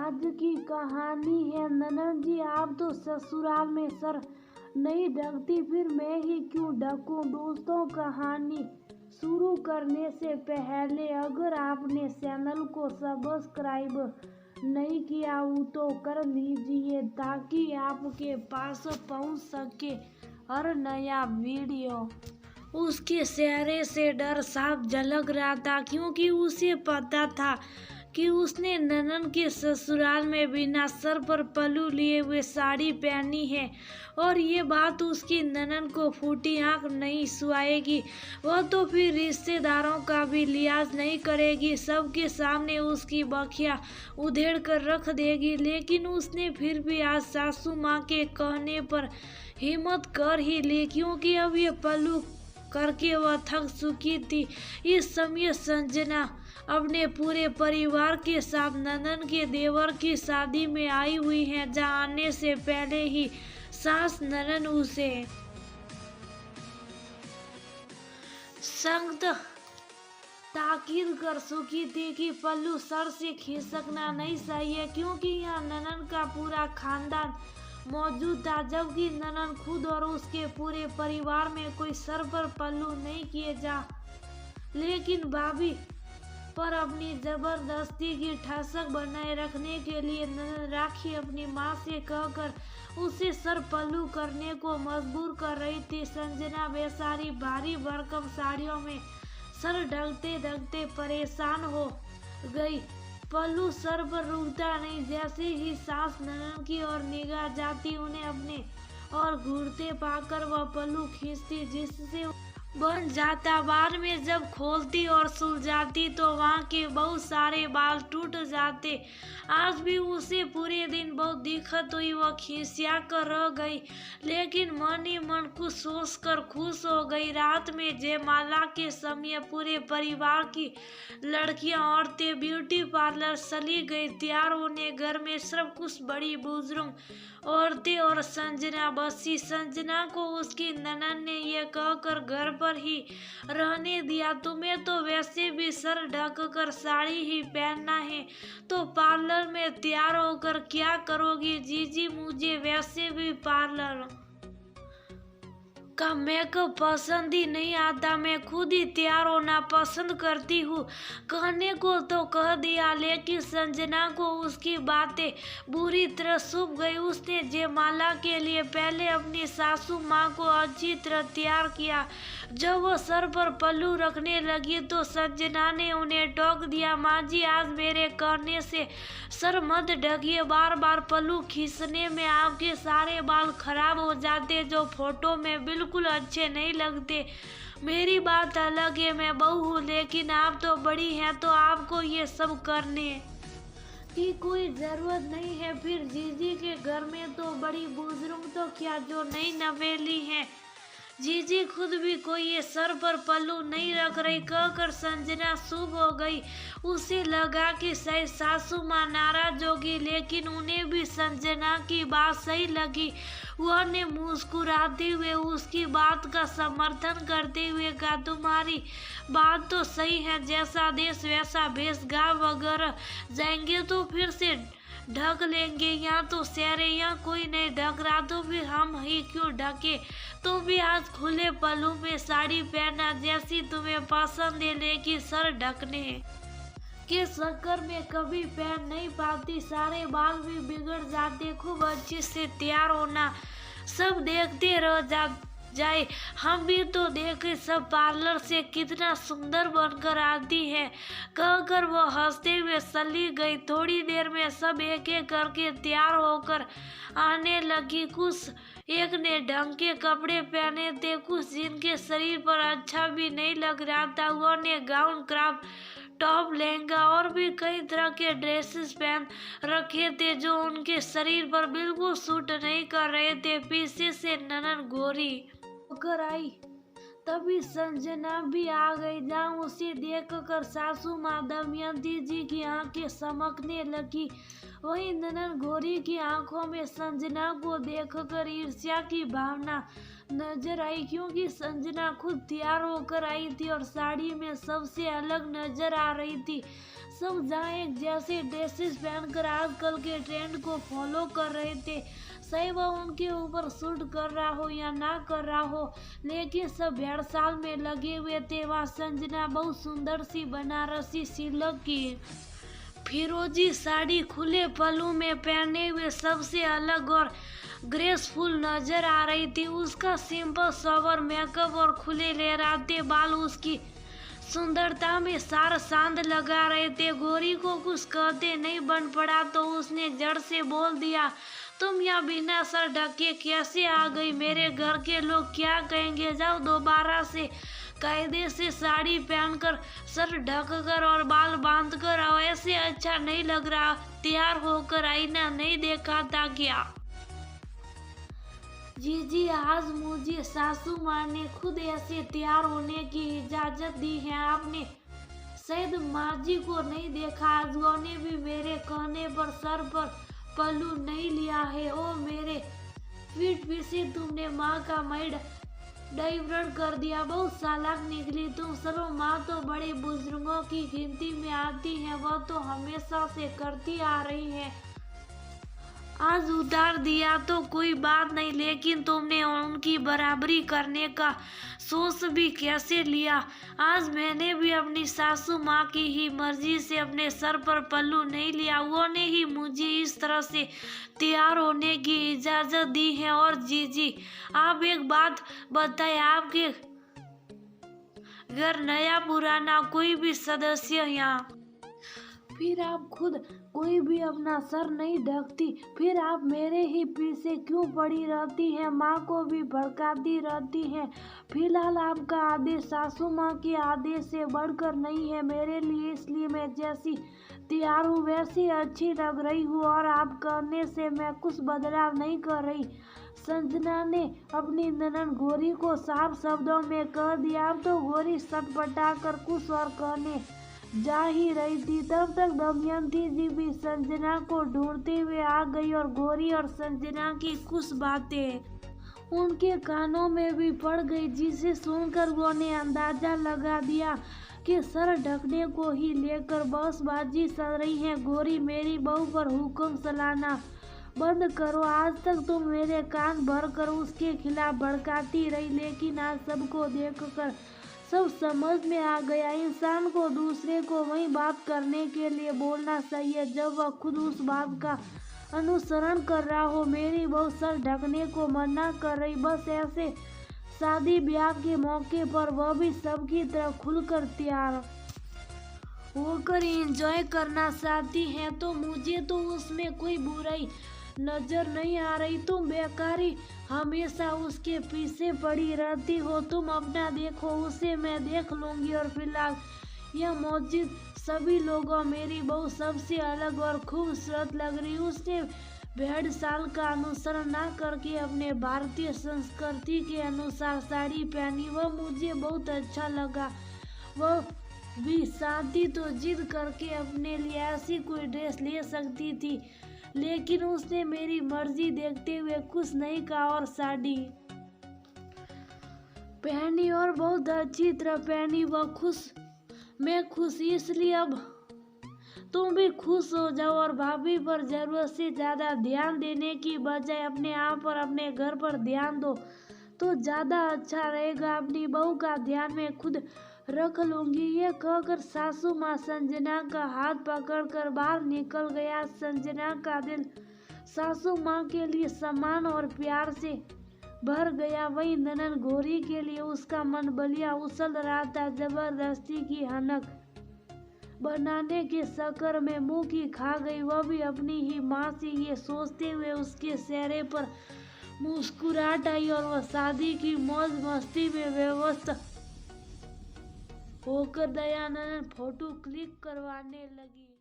आज की कहानी है ननन जी, आप तो ससुराल में सर नहीं ढकती, फिर मैं ही क्यों ढकूं। दोस्तों, कहानी शुरू करने से पहले अगर आपने चैनल को सब्सक्राइब नहीं किया हो तो कर लीजिए ताकि आपके पास पहुंच सके हर नया वीडियो। उसके चेहरे से डर साफ झलक रहा था, क्योंकि उसे पता था कि उसने ननन के ससुराल में बिना सर पर पल्लू लिए हुए साड़ी पहनी है और ये बात उसकी ननन को फूटी आंख नहीं सुहाएगी। वह तो फिर रिश्तेदारों का भी लिहाज नहीं करेगी, सबके सामने उसकी बखिया उधेड़ कर रख देगी। लेकिन उसने फिर भी आज सासू माँ के कहने पर हिम्मत कर ही ली, क्योंकि अब ये पल्लू करके वह थक चुकी थी। इस समय संजना अपने पूरे परिवार के साथ ननन के देवर की शादी में आई हुई है, जहाँ आने से पहले ही सास ननन उसे सख्त ताकीद कर चुकी थी कि पल्लू सर से खिसकना नहीं चाहिए, क्योंकि यहाँ ननन का पूरा खानदान मौजूद था। जबकि ननन खुद और उसके पूरे परिवार में कोई सर पर पल्लू नहीं किए जा, लेकिन भाभी पर अपनी जबरदस्ती की ठसक बनाए रखने के लिए ननन राखी अपनी माँ से कहकर उसे सर पल्लू करने को मजबूर कर रही थी। संजना बेचारी भारी भरकम साड़ियों में सर ढकते ढकते परेशान हो गई। पल्लू सर पर रुकता नहीं, जैसे ही सास ननन की ओर निगाह जाती उन्हें अपने और घूरते पाकर वह पल्लू खींचती, जिससे बन जाता। बाद में जब खोलती और सुलझाती तो वहाँ के बहुत सारे बाल टूट जाते। आज भी उसे पूरे दिन बहुत दिक्कत हुई, वह खिसिया कर रह गई, लेकिन मन ही मन कुछ सोच कर खुश हो गई। रात में जयमाला के समय पूरे परिवार की लड़कियां औरतें ब्यूटी पार्लर चली गई तैयार होने। घर में सब कुछ बड़ी बुजुर्ग औरतें और संजना बसी। संजना को उसकी ननन ने यह कहकर घर पर ही रहने दिया, तुम्हें तो वैसे भी सर ढक कर साड़ी ही पहनना है, तो पार्लर में तैयार होकर क्या करोगी जीजी। मुझे वैसे भी पार्लर का मेकअप पसंद ही नहीं आता, मैं खुद ही तैयार होना पसंद करती हूँ। कहने को तो कह दिया, लेकिन संजना को उसकी बातें बुरी तरह चुभ गई। उसने जयमाला के लिए पहले अपनी सासू माँ को अच्छी तरह तैयार किया। जब वो सर पर पल्लू रखने लगी तो संजना ने उन्हें टोक दिया, माँ जी आज मेरे कहने से सर मत ढकिए, बार बार पल्लू खींचने में आपके सारे बाल खराब हो जाते, जो फोटो में बिल्कुल अच्छे नहीं लगते। मेरी बात अलग है, मैं बहू हूँ, लेकिन आप तो बड़ी हैं, तो आपको ये सब करने की कोई जरूरत नहीं है। फिर जीजी के घर में तो बड़ी बुजुर्ग तो क्या जो नई नवेली हैं, जीजी खुद भी कोई ये सर पर पल्लू नहीं रख रही। कहकर संजना चुप हो गई। उसे लगा कि शायद सासू माँ नाराज होगी, लेकिन उन्हें भी संजना की बात सही लगी। वह ने मुस्कुराते हुए उसकी बात का समर्थन करते हुए कहा, तुम्हारी बात तो सही है, जैसा देश वैसा भेष, गाँव वगैरह जाएंगे तो फिर से ढक लेंगे, यहाँ तो शहरे, यहाँ कोई नहीं ढक रहा, तो फिर हम ही क्यों ढके। तुम भी आज खुले पल्लू में साड़ी पहना जैसी तुम्हें पसंद है, लेकिन सर ढकने के चक्कर में कभी पहन नहीं पाती, सारे बाल भी बिगड़ जाते। खूब अच्छे से तैयार होना, सब देखते रह जाए, हम भी तो देखे सब पार्लर से कितना सुंदर बनकर आती है। कहकर वो हंसते हुए चली गई। थोड़ी देर में सब एक एक करके तैयार होकर आने लगी। कुछ एक ने ढंग के कपड़े पहने थे, कुछ जिनके शरीर पर अच्छा भी नहीं लग रहा था, वो ने गाउन, क्रॉप टॉप, लहंगा और भी कई तरह के ड्रेसेस पहन रखे थे, जो उनके शरीर पर बिल्कुल सूट नहीं कर रहे थे। पीछे से ननन गोरी होकर आई, तभी संजना भी आ गई, जहाँ उसे देखकर सासू माँ दमयंती जी की आंखें चमकने लगी। वहीं ननन गोरी की आंखों में संजना को देखकर ईर्ष्या की भावना नजर आई, क्योंकि संजना खुद तैयार होकर आई थी और साड़ी में सबसे अलग नजर आ रही थी। सब जहाँ एक जैसे ड्रेसेस पहनकर आजकल के ट्रेंड को फॉलो कर रहे थे। सही वह उनके ऊपर सूट कर रहा हो या ना कर रहा हो, लेकिन सब भेड़साल में लगे हुए थे। वह संजना बहुत सुंदर सी बनारसी सिल्क की फिरोजी साड़ी खुले पल्लू में पहने हुए सबसे अलग और ग्रेसफुल नजर आ रही थी। उसका सिंपल सोबर मेकअप और खुले लहराते बाल उसकी सुंदरता में सारा चांद लगा रहे थे। गौरी को कुछ कहते नहीं बन पड़ा तो उसने जड़ से बोल दिया, तुम यहाँ बिना सर ढके कैसे आ गई? मेरे घर के लोग क्या कहेंगे? जाओ दोबारा से कायदे से साड़ी पहनकर सर ढक कर और बाल बांध कर आओ। ऐसे अच्छा नहीं लग रहा। तैयार होकर आईना नहीं देखा था क्या? जी आज मुझे सासू माँ ने खुद ऐसे तैयार होने की इजाजत दी है। आपने शायद माँ जी को नहीं देखा। आज ने भी मेरे कहने पर सर पर पल्लू नहीं लिया है। ओ मेरे पीठ पीछे तुमने माँ का मैड डाइवर्ट कर दिया। बहुत चालाक निकली तुम। चलो माँ तो बड़े बुजुर्गों की गिनती में आती है, वह तो हमेशा से करती आ रही है। आज उतार दिया तो कोई बात नहीं, लेकिन तुमने उनकी बराबरी करने का सोच भी कैसे लिया? आज मैंने भी अपनी सासू माँ की ही मर्जी से अपने सर पर पल्लू नहीं लिया। वो ने ही मुझे इस तरह से तैयार होने की इजाजत दी है। और जी आप एक बात बताएं, आपके घर नया पुराना कोई भी सदस्य यहाँ, फिर आप खुद कोई भी अपना सर नहीं ढकती, फिर आप मेरे ही पीछे क्यों पड़ी रहती हैं? माँ को भी भड़काती रहती हैं। फिलहाल आपका आदेश सासू माँ के आदेश से बढ़कर नहीं है मेरे लिए, इसलिए मैं जैसी तैयार हूँ वैसी अच्छी लग रही हूँ और आप करने से मैं कुछ बदलाव नहीं कर रही। संजना ने अपनी ननद गौरी को साफ शब्दों में कह दिया। अब तो गौरी सटपटा कर कुछ और कहने जा ही रही थी, तब तक दमयंती जी भी संजना को ढूंढते हुए आ गई और गौरी और संजना की कुछ बातें उनके कानों में भी पड़ गई, जिसे सुनकर वो ने अंदाजा लगा दिया कि सर ढकने को ही लेकर बसबाजी चल रही है। गौरी, मेरी बहू पर हुक्म चलाना बंद करो। आज तक तुम मेरे कान भर कर उसके खिलाफ भड़काती रही, लेकिन आज सबको देखकर सब समझ में आ गया। इंसान को दूसरे को वही बात करने के लिए बोलना चाहिए जब वह खुद उस बात का अनुसरण कर रहा हो। मेरी बहू सर ढकने को मना कर रही, बस ऐसे शादी ब्याह के मौके पर वह भी सबकी तरह खुलकर तैयार होकर एंजॉय करना चाहती है, तो मुझे तो उसमें कोई बुराई नजर नहीं आ रही। तुम बेकारी हमेशा उसके पीछे पड़ी रहती हो। तुम अपना देखो, उसे मैं देख लूंगी। और फिलहाल यह मौजूद सभी लोगों मेरी बहू सबसे अलग और खूबसूरत लग रही। उसने भेड़ साल का अनुसरण ना करके अपने भारतीय संस्कृति के अनुसार साड़ी पहनी, वह मुझे बहुत अच्छा लगा। वह भी शादी तो जिद करके अपने लिए ऐसी कोई ड्रेस ले सकती थी, लेकिन उसने मेरी मर्जी देखते हुए कुछ नहीं कहा और साड़ी पहनी और बहुत अच्छी तरह पहनी। वह खुश, मैं खुश, इसलिए अब तुम भी खुश हो जाओ और भाभी पर जरूरत से ज्यादा ध्यान देने की बजाय अपने आप और अपने घर पर ध्यान दो तो ज्यादा अच्छा रहेगा। अपनी बहू का ध्यान मैं खुद रख लूंगी। ये कहकर सासू माँ संजना का हाथ पकड़कर बाहर निकल गया। संजना का दिल सासू माँ के लिए सम्मान और प्यार से भर गया। वही ननद गौरी के लिए उसका मन बलिया उछल रहा था। जबरदस्ती की हनक बनाने के चक्कर में मुंह की खा गई। वह भी अपनी ही माँ से ये सोचते हुए उसके चेहरे पर मुस्कुराहट आई और वह शादी की मौज मस्ती में व्यस्त होकर दयानंद फोटो क्लिक करवाने लगी।